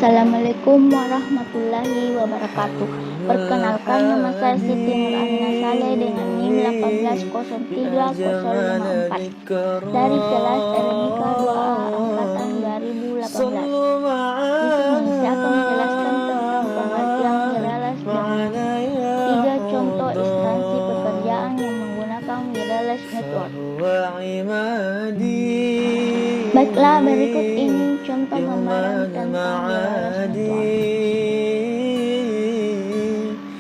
Assalamualaikum warahmatullahi wabarakatuh. Perkenalkan, nama saya Siti Nur Aminah Saleh dengan NIM 1803054 dari kelas RMIK 2A angkatan 2018. Di sini saya akan menjelaskan tentang pengertian wireless dengan 3 contoh instansi pekerjaan yang menggunakan wireless network. Baiklah, berikut ini contoh gambaran tentang wireless network.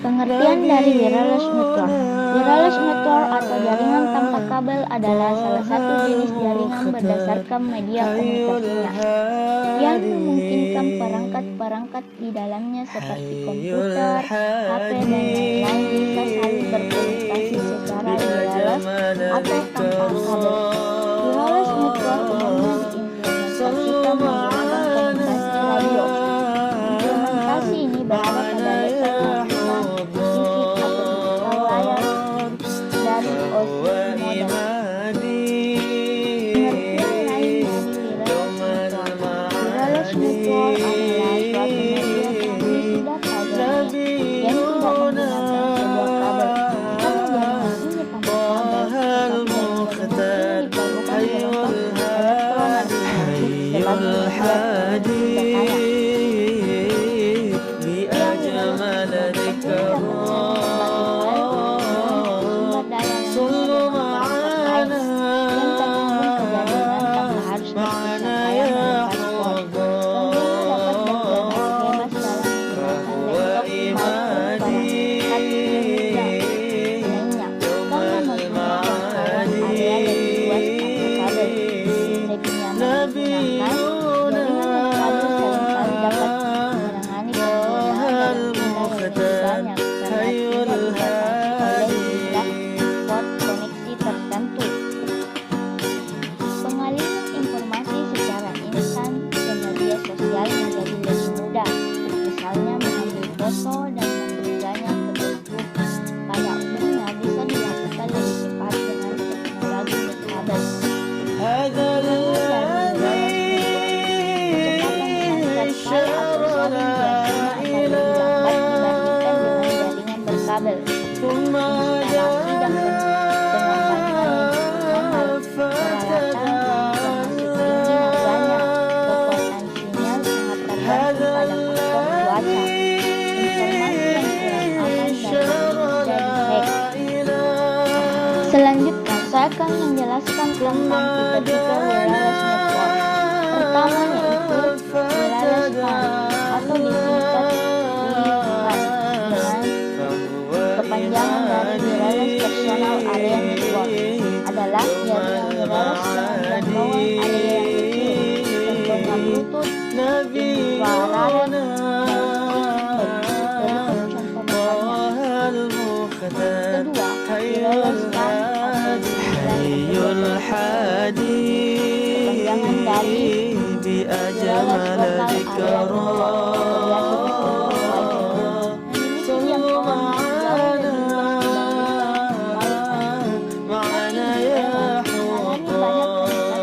Pengertian dari wireless network. Wireless network atau jaringan tanpa kabel adalah salah satu jenis jaringan berdasarkan media komunikasinya, yang memungkinkan perangkat-perangkat di dalamnya seperti komputer, HP, dan lain-lain bisa saling berkomunikasi secara wireless atau tanpa kabel. Wireless network umumnya diimplementasikan menggunakan komunikasi radio. Implementasi ini berada pada level komputer, fisik atau digital layar dari OSI modem. Pengertian lain dari wireless network. Wireless network adalah suatu media transmisi data jaringan yang tidak menggunakan sebuah kabel. Karena jaringan ini tanpa kabel, tetapi jaringan ini diperlukan gelombang elektromagnetik sebagai media sederhana. Instalasi dan pengembangan mahal, peralatan termasuk tinggi harganya, kekuatan sinyal sangat tergantung pada faktor cuaca, informasi yang kurang aman dan hack. Selanjutnya saya akan menjelaskan tentang tipe-tipe wireless network. Pertama yaitu wireless LAN atau disingkat kepanjangan dari wireless personal area network adalah jaringan wireless dengan jangkauan area yang kecil, contohnya Bluetooth, infrared, dan berikut contoh besarnya. Kedua, wireless LAN atau kepanjangan dari wireless local area network.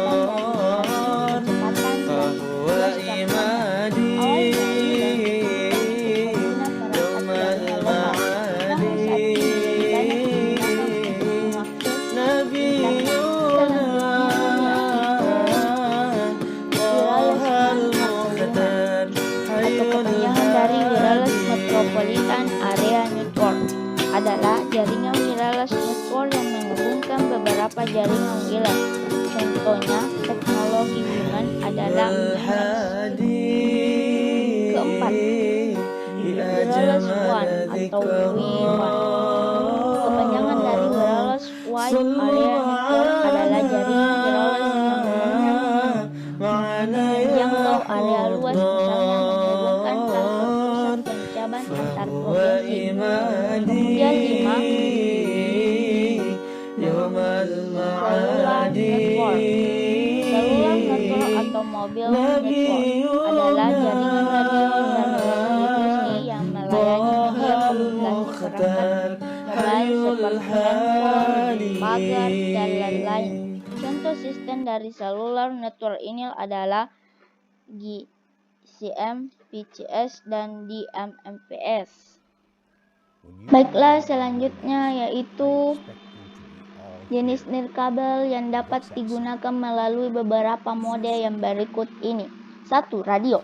Metropolitan Area Network adalah jaringan wireless network yang menghubungkan beberapa jaringan wilayah. Contohnya, teknologi WLAN adalah WiMAX. Keempat, wireless WAN atau WWAN. Kepanjangan dari wireless wide area network adalah jaringan wireless yang umumnya menjangkau area luas, misalnya menghubungkan kantor pusat antar provinsi. Kemudian 5, cellular network. Cellular network atau mobile network adalah jaringan radio dan televisi yang melayani media komunikasi perangkat mobile seperti handphone, pagar, dan lain-lain. Contoh sistem dari cellular network ini adalah GSM, DVCS, dan DMMPS. Baiklah, selanjutnya yaitu jenis nirkabel yang dapat digunakan melalui beberapa mode yang berikut ini. 1. Radio.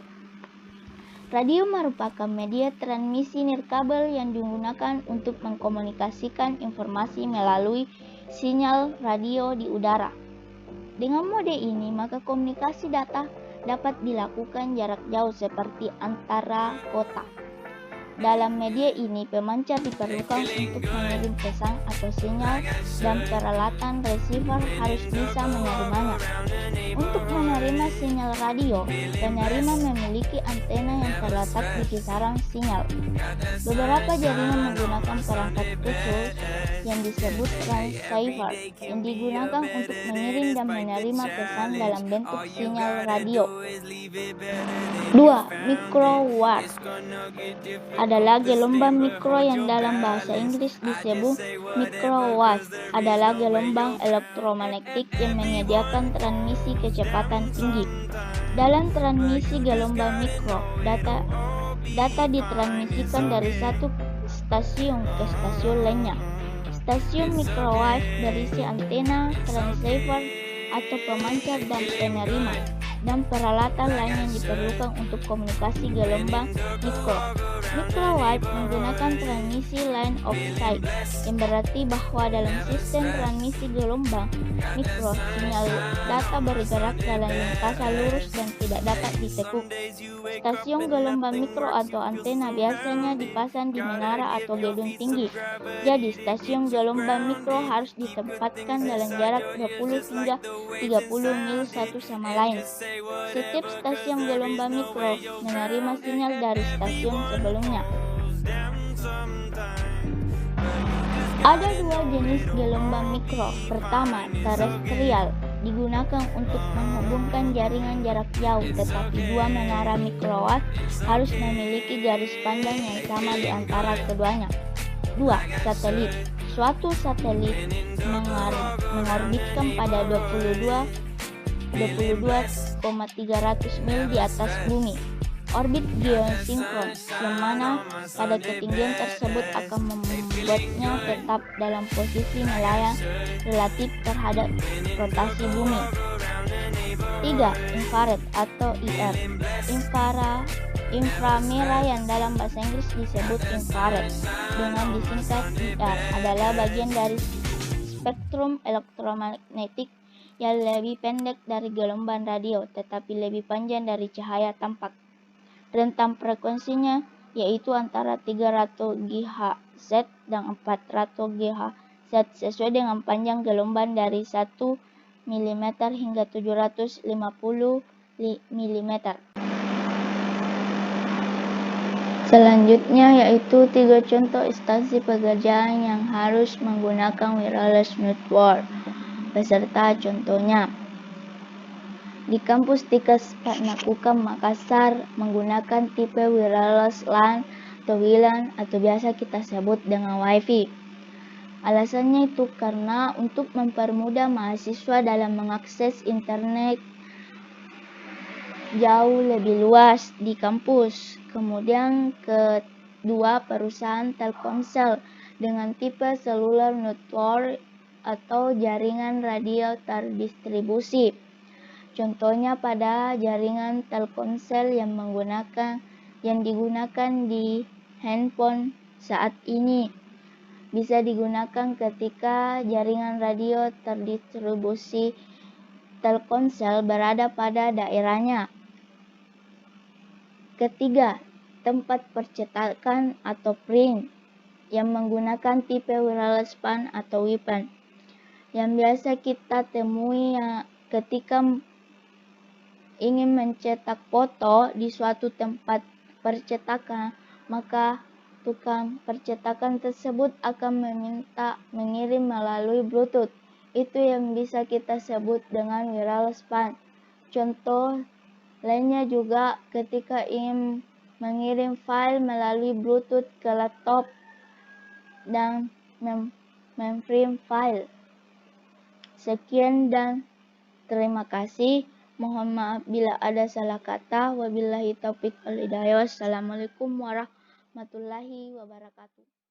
Radio merupakan media transmisi nirkabel yang digunakan untuk mengkomunikasikan informasi melalui sinyal radio di udara. Dengan mode ini, maka komunikasi data dapat dilakukan jarak jauh seperti antara kota. Dalam media ini, pemancar diperlukan untuk mengirim pesan atau sinyal dan peralatan receiver harus bisa menerimanya. Untuk menerima sinyal radio, penerima memiliki antena yang terletak di kisaran sinyal. Beberapa jaringan menggunakan perangkat khusus yang disebut transceiver yang digunakan untuk mengirim dan menerima pesan dalam bentuk sinyal radio. 2. Microwave adalah gelombang mikro yang dalam bahasa Inggris disebut microwave, adalah gelombang elektromagnetik yang menyediakan transmisi kecepatan tinggi. Dalam transmisi gelombang mikro, data ditransmisikan dari satu stasiun ke stasiun lainnya. Stasiun microwave berisi antena, transceiver atau pemancar dan penerima, dan peralatan lain yang diperlukan untuk komunikasi gelombang mikro. Microwave menggunakan transmisi line of sight, yang berarti bahwa dalam sistem transmisi gelombang mikro, sinyal data bergerak dalam lintasan lurus dan tidak dapat ditekuk. Stasiun gelombang mikro atau antena biasanya dipasang di menara atau gedung tinggi. Jadi, stasiun gelombang mikro harus ditempatkan dalam jarak 20 hingga 30 mil satu sama lain. Setiap stasiun gelombang mikro menerima sinyal dari stasiun sebelumnya. Ada dua jenis gelombang mikro. Pertama, terestrial, digunakan untuk menghubungkan jaringan jarak jauh, tetapi dua menara microwave harus memiliki garis panjang yang sama di antara keduanya. 2. Satelit. Suatu satelit mengorbitkan pada 22,300 mil di atas bumi. Orbit geosinkron, yang mana pada ketinggian tersebut akan membuatnya tetap dalam posisi melayang relatif terhadap rotasi bumi. 3. Infrared atau IR. Inframerah yang dalam bahasa Inggris disebut infrared dengan disingkat IR adalah bagian dari spektrum elektromagnetik yang lebih pendek dari gelombang radio tetapi lebih panjang dari cahaya tampak. Rentang frekuensinya yaitu antara 300 GHz dan 400 GHz sesuai dengan panjang gelombang dari 1 mm hingga 750 mm. Selanjutnya yaitu 3 contoh instansi pekerjaan yang harus menggunakan wireless network beserta contohnya. Di kampus Tikas Fatnakuka Makassar menggunakan tipe wireless LAN atau WLAN atau biasa kita sebut dengan WiFi. Alasannya itu karena untuk mempermudah mahasiswa dalam mengakses internet jauh lebih luas di kampus. Kemudian kedua, perusahaan Telkomsel dengan tipe cellular network atau jaringan radio terdistribusi. Contohnya pada jaringan Telkomsel yang digunakan di handphone saat ini bisa digunakan ketika jaringan radio terdistribusi Telkomsel berada pada daerahnya. Ketiga, tempat percetakan atau print yang menggunakan tipe wireless PAN atau WPAN yang biasa kita temui ketika ingin mencetak foto di suatu tempat percetakan, maka tukang percetakan tersebut akan meminta mengirim melalui Bluetooth. Itu yang bisa kita sebut dengan wireless PAN. Contoh lainnya juga ketika ingin mengirim file melalui Bluetooth ke laptop dan memprint file. Sekian dan terima kasih. Mohon maaf bila ada salah kata. Wabillahi taufik wal hidayah. Wassalamualaikum warahmatullahi wabarakatuh.